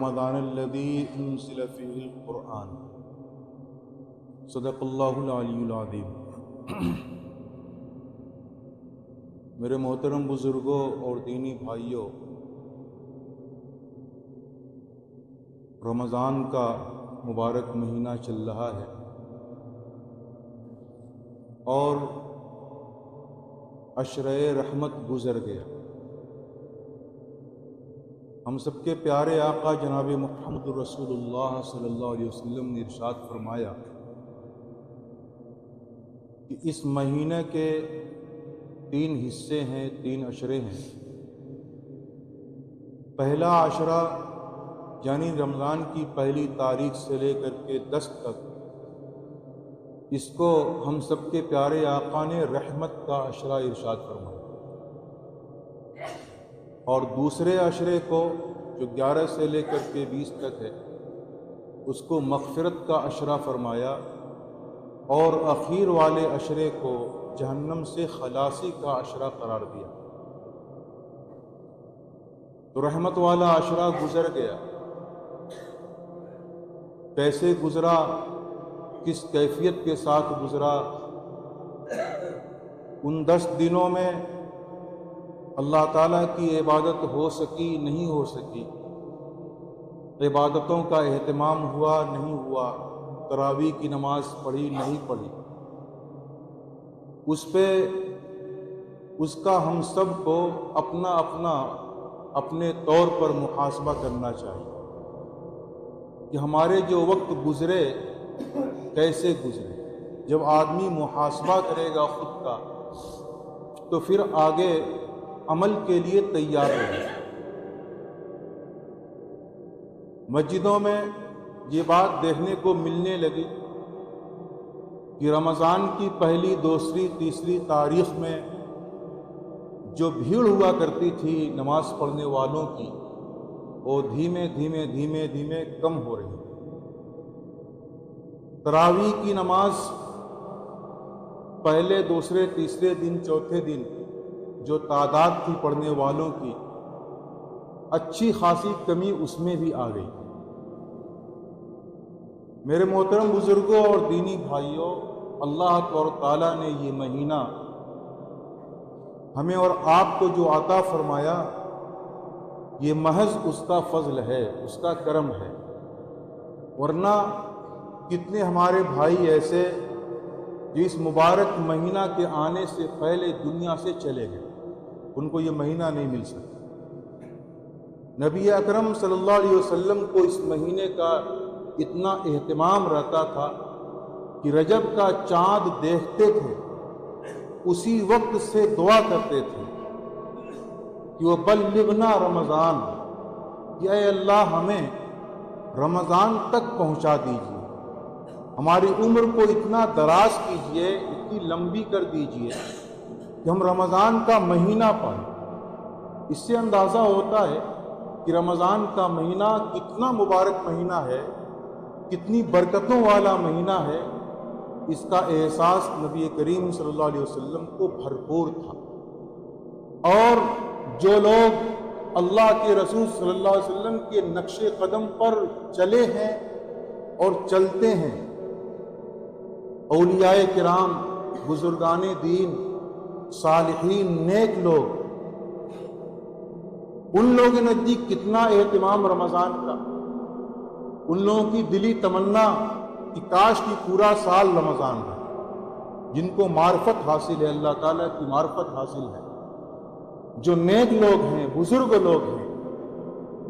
رمضان الذي انزل فيه القرآن صدق اللہ العلی العظیم۔ میرے محترم بزرگوں اور دینی بھائیوں، رمضان کا مبارک مہینہ چل رہا ہے اور عشرۂ رحمت گزر گیا۔ ہم سب کے پیارے آقا جناب محمد رسول اللہ صلی اللہ علیہ وسلم نے ارشاد فرمایا کہ اس مہینے کے 3 حصے ہیں، 3 عشرے ہیں۔ پہلا عشرہ یعنی رمضان کی پہلی تاریخ سے لے کر کے 10 تک، اس کو ہم سب کے پیارے آقا نے رحمت کا عشرہ ارشاد فرمایا، اور دوسرے عشرے کو جو 11 سے لے کر کے 20 تک ہے اس کو مغفرت کا عشرہ فرمایا، اور اخیر والے عشرے کو جہنم سے خلاصی کا عشرہ قرار دیا۔ تو رحمت والا عشرہ گزر گیا، کیسے گزرا، کس کیفیت کے ساتھ گزرا؟ ان 10 دنوں میں اللہ تعالیٰ کی عبادت ہو سکی نہیں ہو سکی، عبادتوں کا اہتمام ہوا نہیں ہوا، تراویح کی نماز پڑھی نہیں پڑھی، اس کا ہم سب کو اپنے طور پر محاسبہ کرنا چاہیے کہ ہمارے جو وقت گزرے کیسے گزرے۔ جب آدمی محاسبہ کرے گا خود کا تو پھر آگے عمل کے لیے تیار رہے۔ مسجدوں میں یہ بات دیکھنے کو ملنے لگی کہ رمضان کی پہلی، دوسری، تیسری تاریخ میں جو بھیڑ ہوا کرتی تھی نماز پڑھنے والوں کی، وہ دھیمے دھیمے کم ہو رہی۔ تراویح کی نماز پہلے، دوسرے، تیسرے دن، چوتھے دن جو تعداد تھی پڑھنے والوں کی، اچھی خاصی کمی اس میں بھی آ گئی۔ میرے محترم بزرگوں اور دینی بھائیوں، اللہ تعالیٰ نے یہ مہینہ ہمیں اور آپ کو جو عطا فرمایا، یہ محض اس کا فضل ہے، اس کا کرم ہے۔ ورنہ کتنے ہمارے بھائی ایسے جو اس مبارک مہینہ کے آنے سے پہلے دنیا سے چلے گئے، ان کو یہ مہینہ نہیں مل سکتا۔ نبی اکرم صلی اللہ علیہ وسلم کو اس مہینے کا اتنا اہتمام رہتا تھا کہ رجب کا چاند دیکھتے تھے، اسی وقت سے دعا کرتے تھے کہ وہ بلغنا رمضان، کہ اے اللہ ہمیں رمضان تک پہنچا دیجیے، ہماری عمر کو اتنا دراز کیجیے، اتنی لمبی کر دیجیے کہ ہم رمضان کا مہینہ پائیں۔ اس سے اندازہ ہوتا ہے کہ رمضان کا مہینہ کتنا مبارک مہینہ ہے، کتنی برکتوں والا مہینہ ہے۔ اس کا احساس نبی کریم صلی اللہ علیہ وسلم کو بھرپور تھا، اور جو لوگ اللہ کے رسول صلی اللہ علیہ وسلم کے نقش قدم پر چلے ہیں اور چلتے ہیں، اولیاء کرام، بزرگان دین، صالحین، نیک لوگ، ان لوگوں کے نزدیک کتنا اہتمام رمضان کا۔ ان لوگوں کی دلی تمنا کہ کاش کی پورا سال رمضان ہے، جن کو معرفت حاصل ہے، اللہ تعالیٰ کی معرفت حاصل ہے، جو نیک لوگ ہیں، بزرگ لوگ ہیں،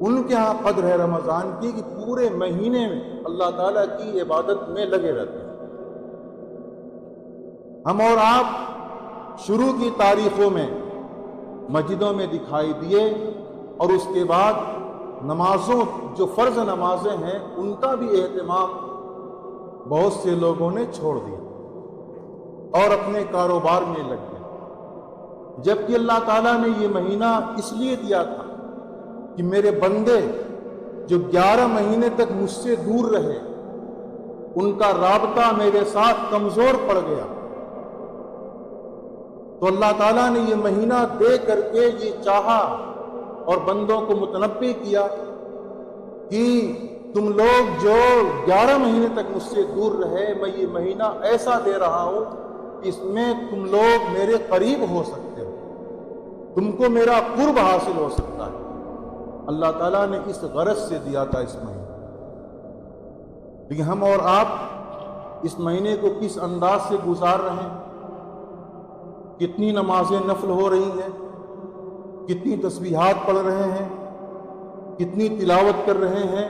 ان کے ہاں قدر ہے رمضان کی کہ پورے مہینے میں اللہ تعالیٰ کی عبادت میں لگے رہتے ہیں۔ ہم اور آپ شروع کی تاریخوں میں مسجدوں میں دکھائی دیے، اور اس کے بعد نمازوں، جو فرض نمازیں ہیں، ان کا بھی اہتمام بہت سے لوگوں نے چھوڑ دیا اور اپنے کاروبار میں لگ گئے، جبکہ اللہ تعالیٰ نے یہ مہینہ اس لیے دیا تھا کہ میرے بندے جو 11 مہینے تک مجھ سے دور رہے، ان کا رابطہ میرے ساتھ کمزور پڑ گیا، تو اللہ تعالیٰ نے یہ مہینہ دے کر کے یہ چاہا اور بندوں کو متنبہ کیا کہ تم لوگ جو 11 مہینے تک مجھ سے دور رہے، میں یہ مہینہ ایسا دے رہا ہوں کہ اس میں تم لوگ میرے قریب ہو سکتے ہو، تم کو میرا قرب حاصل ہو سکتا ہے۔ اللہ تعالیٰ نے اس غرض سے دیا تھا اس مہینے، لیکن ہم اور آپ اس مہینے کو کس انداز سے گزار رہے ہیں؟ کتنی نمازیں نفل ہو رہی ہیں، کتنی تسبیحات پڑھ رہے ہیں، کتنی تلاوت کر رہے ہیں؟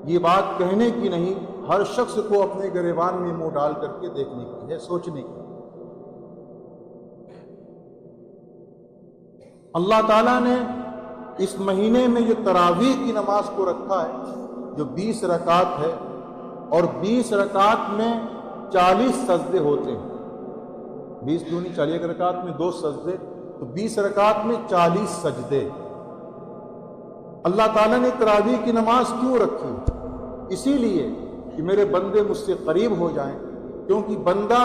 یہ بات کہنے کی نہیں، ہر شخص کو اپنے گریبان میں منہ ڈال کر کے دیکھنے کی ہے، سوچنے کی۔ اللہ تعالیٰ نے اس مہینے میں جو تراویح کی نماز کو رکھا ہے، جو 20 رکعت ہے، اور 20 رکعت میں 40 سجدے ہوتے ہیں، 20 دونی 40 رکعت میں 2 سجدے، تو 20 رکعت میں 40 سجدے۔ اللہ تعالیٰ نے تراویح کی نماز کیوں رکھی؟ اسی لیے کہ میرے بندے مجھ سے قریب ہو جائیں، کیونکہ بندہ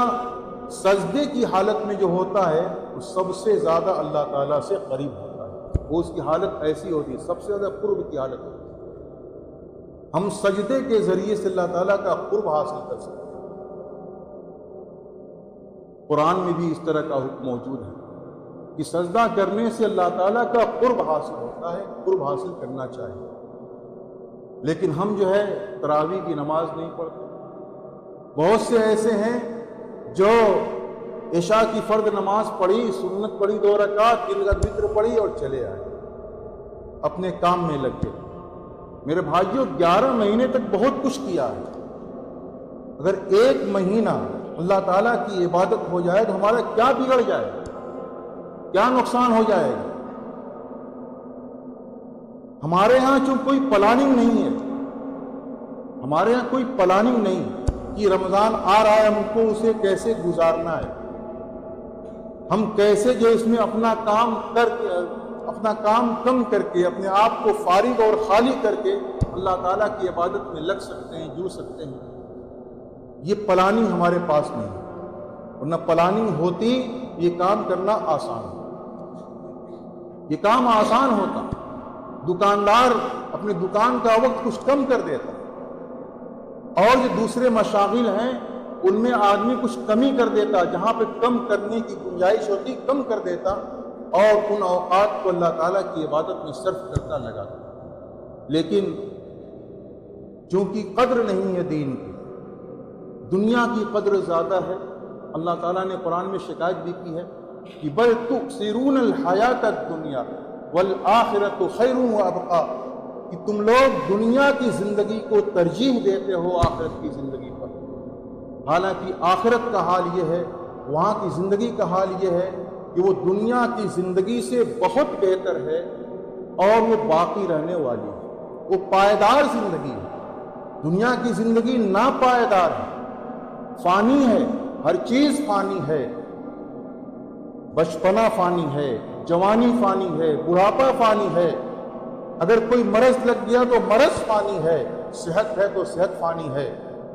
سجدے کی حالت میں جو ہوتا ہے وہ سب سے زیادہ اللہ تعالیٰ سے قریب ہوتا ہے، وہ اس کی حالت ایسی ہوتی ہے، سب سے زیادہ قرب کی حالت ہوتی ہے۔ ہم سجدے کے ذریعے سے اللہ تعالیٰ کا قرب حاصل کر سکتے ہیں۔ قرآن میں بھی اس طرح کا حکم موجود ہے کہ سجدہ کرنے سے اللہ تعالیٰ کا قرب حاصل ہوتا ہے، قرب حاصل کرنا چاہیے۔ لیکن ہم جو ہے تراویح کی نماز نہیں پڑھتے۔ بہت سے ایسے ہیں جو عشاء کی فرض نماز پڑھی، سنت پڑھی 2 رکعت، 3 رکعت وتر پڑھی اور چلے آئے، اپنے کام میں لگ گئے۔ میرے بھائیوں، 11 مہینے تک بہت کچھ کیا ہے۔ اگر 1 مہینہ اللہ تعالیٰ کی عبادت ہو جائے تو ہمارا کیا بگڑ جائے گا، کیا نقصان ہو جائے گا؟ ہمارے ہاں جو کوئی پلاننگ نہیں ہے، ہمارے ہاں کوئی پلاننگ نہیں کہ رمضان آ رہا ہے، ہم کو اسے کیسے گزارنا ہے، ہم کیسے جو اس میں اپنا کام کم کر کے اپنے آپ کو فارغ اور خالی کر کے اللہ تعالیٰ کی عبادت میں لگ سکتے ہیں، جڑ سکتے ہیں۔ یہ پلاننگ ہمارے پاس نہیں ہے، ورنہ پلاننگ ہوتی یہ کام کرنا آسان ہوتا، یہ کام آسان ہوتا۔ دکاندار اپنے دکان کا وقت کچھ کم کر دیتا، اور جو دوسرے مشاغل ہیں ان میں آدمی کچھ کمی کر دیتا، جہاں پہ کم کرنے کی گنجائش ہوتی کم کر دیتا، اور ان اوقات کو اللہ تعالیٰ کی عبادت میں صرف کرتا لگاتا۔ لیکن چونکہ قدر نہیں ہے دین کی، دنیا کی قدر زیادہ ہے، اللہ تعالیٰ نے قرآن میں شکایت بھی کی ہے کہ بل تؤثرون الحیات الدنیا والآخرۃ خیر وابقیٰ، کہ تم لوگ دنیا کی زندگی کو ترجیح دیتے ہو آخرت کی زندگی پر۔ حالانکہ آخرت کا حال یہ ہے، وہاں کی زندگی کا حال یہ ہے کہ وہ دنیا کی زندگی سے بہت بہتر ہے، اور وہ باقی رہنے والی ہے، وہ پائیدار زندگی ہے۔ دنیا کی زندگی ناپائیدار ہے، فانی ہے، ہر چیز فانی ہے، بچپنا فانی ہے، جوانی فانی ہے، بڑھاپا فانی ہے، اگر کوئی مرض لگ گیا تو مرض فانی ہے، صحت ہے تو صحت فانی ہے،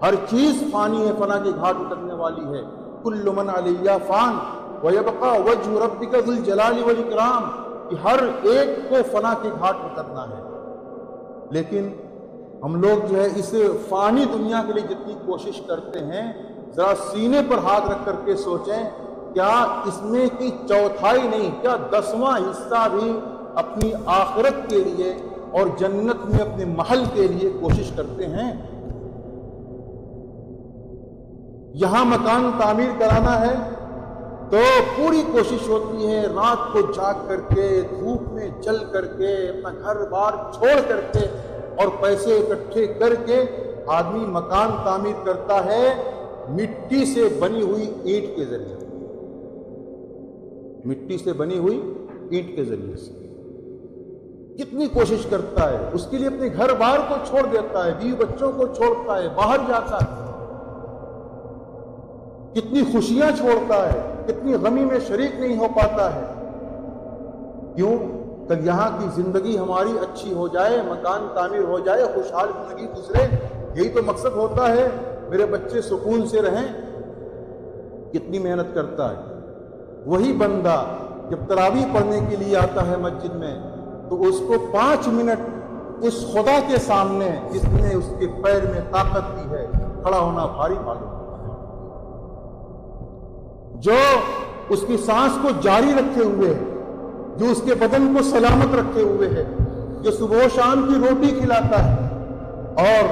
ہر چیز فانی ہے، فنا کے گھاٹ اترنے والی ہے۔ کل من علیہ فان ویبقى وجہ ربک ذو الجلال والاکرام، کہ ہر ایک کو فنا کے گھاٹ اترنا ہے۔ لیکن ہم لوگ جو ہے اس فانی دنیا کے لیے جتنی کوشش کرتے ہیں، ذرا سینے پر ہاتھ رکھ کر کے سوچیں، کیا اس میں کی 1/4 نہیں، کیا 10واں حصہ بھی اپنی آخرت کے لیے اور جنت میں اپنے محل کے لیے کوشش کرتے ہیں؟ یہاں مکان تعمیر کرانا ہے تو پوری کوشش ہوتی ہے، رات کو جاگ کر کے، دھوپ میں چل کر کے، اپنا گھر بار چھوڑ کر کے اور پیسے اکٹھے کر کے آدمی مکان تعمیر کرتا ہے مٹی سے بنی ہوئی اینٹ کے ذریعے، مٹی سے بنی ہوئی اینٹ کے ذریعے سے کتنی کوشش کرتا ہے، اس کے لیے اپنے گھر بار کو چھوڑ دیتا ہے، بیوی بچوں کو چھوڑتا ہے، باہر جاتا ہے، کتنی خوشیاں چھوڑتا ہے، کتنی غمی میں شریک نہیں ہو پاتا ہے۔ کیوں؟ کہ یہاں کی زندگی ہماری اچھی ہو جائے، مکان تعمیر ہو جائے، خوشحال زندگی گزرے، یہی تو مقصد ہوتا ہے، میرے بچے سکون سے رہیں۔ کتنی محنت کرتا ہے۔ وہی بندہ جب تراویح پڑھنے کے لیے آتا ہے مسجد میں، تو اس کو 5 منٹ اس خدا کے سامنے جس نے اس کے پیر میں طاقت دی ہے کھڑا ہونا بھاری معلوم ہوتا ہے، جو اس کی سانس کو جاری رکھے ہوئے ہے، جو اس کے بدن کو سلامت رکھے ہوئے ہے، جو صبح و شام کی روٹی کھلاتا ہے اور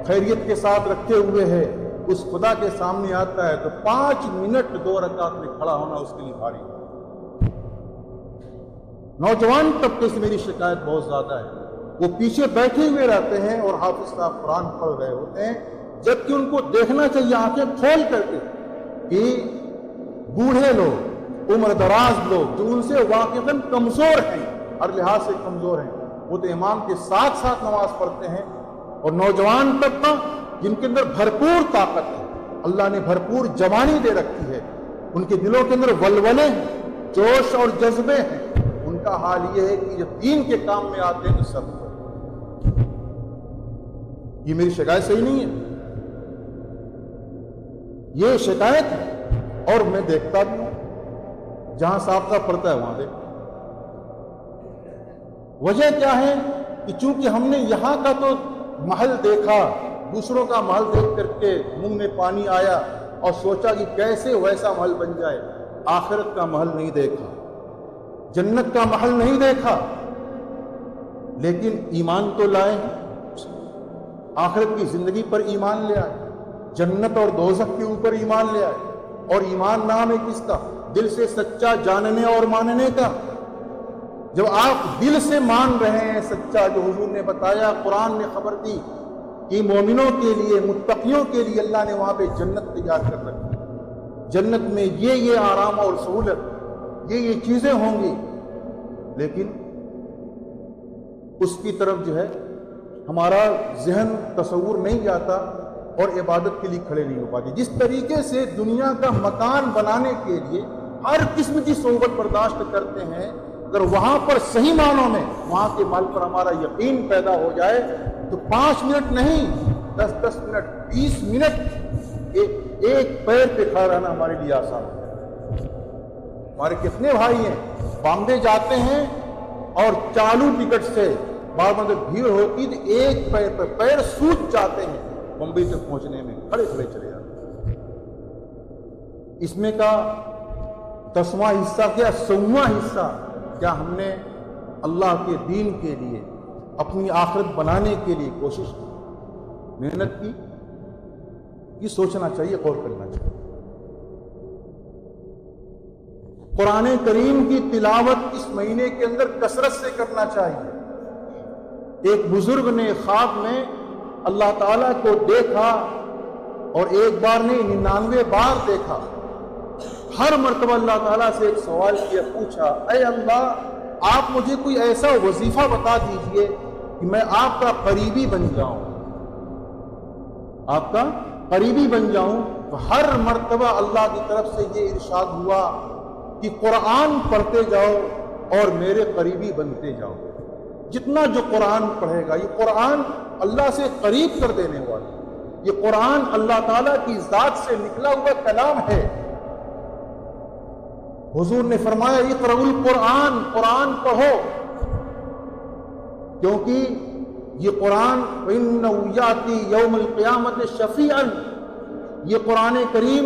خیریت کے ساتھ رکھے ہوئے ہے، اس خدا کے سامنے آتا ہے تو 5 منٹ 2 رکعت میں کھڑا ہونا اس کے لیے بھاری ہے۔ نوجوان طبقے سے میری شکایت بہت زیادہ ہے، وہ پیچھے بیٹھے ہوئے رہتے ہیں اور حافظ صاحب قرآن پڑھ رہے ہوتے ہیں، جبکہ ان کو دیکھنا چاہیے آنکھیں کھول کر کے کہ بوڑھے لوگ، عمر دراز لوگ جو ان سے واقعاً کمزور ہیں، ہر لحاظ سے کمزور ہیں، وہ تو امام کے ساتھ ساتھ نماز پڑھتے ہیں، اور نوجوان طبقہ جن کے اندر بھرپور طاقت ہے، اللہ نے بھرپور جوانی دے رکھی ہے، ان کے دلوں کے اندر ولولے ہیں، جوش اور جذبے ہیں، ان کا حال یہ ہے کہ جب دین کے کام میں آتے ہیں تو سب یہ میری شکایت صحیح نہیں ہے، یہ شکایت ہے، اور میں دیکھتا بھی ہوں جہاں سابقہ پڑتا ہے وہاں دیکھتا ہوں۔ وجہ کیا ہے کہ چونکہ ہم نے یہاں کا تو محل دیکھا، دوسروں کا محل دیکھ کر کے منہ میں پانی آیا اور سوچا کہ کیسے ویسا محل بن جائے، آخرت کا محل نہیں دیکھا، جنت کا محل نہیں دیکھا، لیکن ایمان تو لائے ہیں، آخرت کی زندگی پر ایمان لے آئے، جنت اور دوزخ کے اوپر ایمان لے آئے، اور ایمان نام ہے کس کا؟ دل سے سچا جاننے اور ماننے کا۔ جب آپ دل سے مان رہے ہیں سچا، جو حضور نے بتایا، قرآن نے خبر دی کہ مومنوں کے لیے، متقیوں کے لیے اللہ نے وہاں پہ جنت تیار کر رکھی، جنت میں یہ آرام اور سہولت، یہ چیزیں ہوں گی، لیکن اس کی طرف جو ہے ہمارا ذہن تصور نہیں جاتا اور عبادت کے لیے کھڑے نہیں ہو پاتے۔ جس طریقے سے دنیا کا مکان بنانے کے لیے ہر قسم کی صحبت برداشت کرتے ہیں، اگر وہاں پر صحیح معنوں میں وہاں کے مال پر ہمارا یقین پیدا ہو جائے تو 5 منٹ نہیں، 10 منٹ، 20 منٹ ایک پیر پہ کھڑا رہنا ہمارے لیے آسان ہے۔ ہمارے کتنے بھائی ہیں بامبے جاتے ہیں اور چالو ٹکٹ سے بعد میں بھیڑ ہوتی تو ایک پیر پر پیر سوج جاتے ہیں، بمبئی تک پہنچنے میں کھڑے کھڑے چلے جاتے ہیں۔ اس میں کا 10واں حصہ کیا 100واں حصہ کیا ہم نے اللہ کے دین کے لیے، اپنی آخرت بنانے کے لیے کوشش کی، محنت کی؟ یہ سوچنا چاہیے، غور کرنا چاہیے۔ قرآن کریم کی تلاوت اس مہینے کے اندر کثرت سے کرنا چاہیے۔ ایک بزرگ نے خواب میں اللہ تعالیٰ کو دیکھا، اور ایک بار نہیں 99 بار دیکھا۔ ہر مرتبہ اللہ تعالیٰ سے ایک سوال کیا، پوچھا، اے اللہ، آپ مجھے کوئی ایسا وظیفہ بتا دیجئے کہ میں آپ کا قریبی بن جاؤں، آپ کا قریبی بن جاؤں۔ تو ہر مرتبہ اللہ کی طرف سے یہ ارشاد ہوا کہ قرآن پڑھتے جاؤ اور میرے قریبی بنتے جاؤ۔ جتنا جو قرآن پڑھے گا، یہ قرآن اللہ سے قریب کر دینے والا، یہ قرآن اللہ تعالیٰ کی ذات سے نکلا ہوا کلام ہے۔ حضور نے فرمایا، اقرأوا القرآن، قرآن پڑھو، کیونکہ یہ قرآن وَإِنَّهُ يَأْتِي يَوْمَ الْقِيَامَةِ شَفِيعًا، یہ قرآن کریم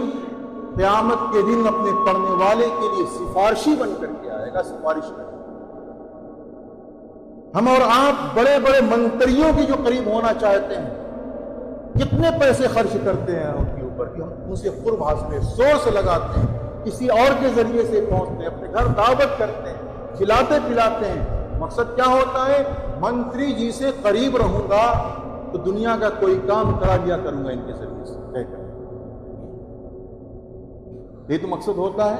قیامت کے دن اپنے پڑھنے والے کے لیے سفارشی بن کر کے آئے گا، سفارش کرے گا۔ ہم اور آپ بڑے بڑے منتریوں کی جو قریب ہونا چاہتے ہیں، کتنے پیسے خرچ کرتے ہیں ان کے اوپر کہ ہم ان سے قرب حاصل، سورس لگاتے ہیں، کسی اور کے ذریعے سے پہنچتے ہیں، اپنے گھر دعوت کرتے ہیں، کھلاتے پلاتے ہیں۔ مقصد کیا ہوتا ہے؟ منتری جی سے قریب رہوں گا تو دنیا کا کوئی کام کرا دیا کروں گا ان کے ذریعے سے، کہہ کر۔ یہ تو مقصد ہوتا ہے۔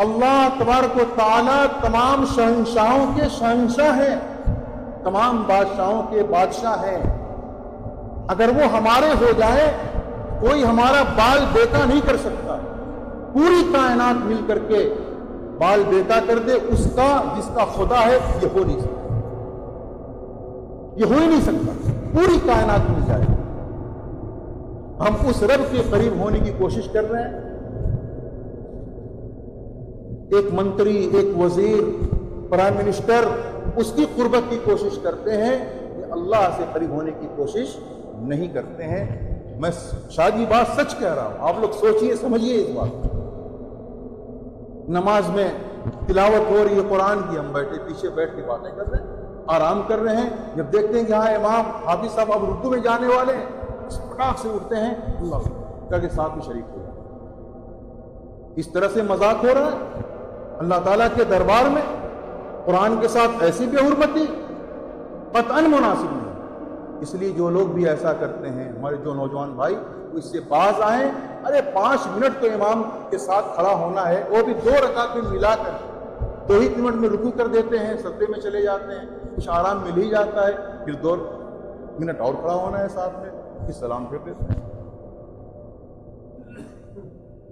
اللہ تبارک و تعالیٰ تمام شہنشاہوں کے شہنشاہ ہیں، تمام بادشاہوں کے بادشاہ ہیں۔ اگر وہ ہمارے ہو جائے، کوئی ہمارا بال بیٹا نہیں کر سکتا۔ پوری کائنات مل کر کے بال بیٹا کر دے اس کا جس کا خدا ہے، یہ ہو نہیں سکتا، یہ ہو ہی نہیں سکتا۔ پوری کائنات مل جائے، ہم اس رب کے قریب ہونے کی کوشش کر رہے ہیں۔ ایک منتری، ایک وزیر، پرائم منسٹر اس کی قربت کی کوشش کرتے ہیں کہ اللہ سے قریب ہونے کی کوشش نہیں کرتے ہیں۔ میں شادی بات سچ کہہ رہا ہوں، آپ لوگ سوچئے سمجھیے اس بات۔ نماز میں تلاوت ہو رہی ہے قرآن کی، ہم بیٹھے پیچھے بیٹھ کے باتیں کر رہے ہیں، آرام کر رہے ہیں، جب دیکھتے ہیں کہ ہاں امام حافظ صاحب اب رکوع میں جانے والے ہیں، پٹاخ سے اٹھتے ہیں اللہ کر کے ساتھ میں شریک ہو جاتے ہیں۔ اس طرح سے مذاق ہو رہا ہے اللہ تعالیٰ کے دربار میں، قرآن کے ساتھ ایسی بے حرمتی قطعاً مناسب نہیں۔ اس لیے جو لوگ بھی ایسا کرتے ہیں، ہمارے جو نوجوان بھائی، وہ اس سے باز آئیں۔ ارے 5 منٹ تو امام کے ساتھ کھڑا ہونا ہے، وہ بھی 2 رکعت میں ملا کر 2 ہی منٹ میں رکوع کر دیتے ہیں، سجدے میں چلے جاتے ہیں، کچھ آرام مل ہی جاتا ہے، پھر 2 منٹ اور کھڑا ہونا ہے ساتھ میں، پھر سلام پھر دیتے ہیں۔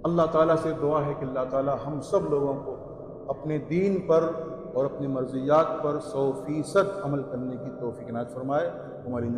اللہ تعالیٰ سے دعا ہے کہ اللہ تعالیٰ ہم سب لوگوں کو اپنے دین پر اور اپنی مرضیات پر 100% عمل کرنے کی توفیق عنایت فرمائے۔ ہماری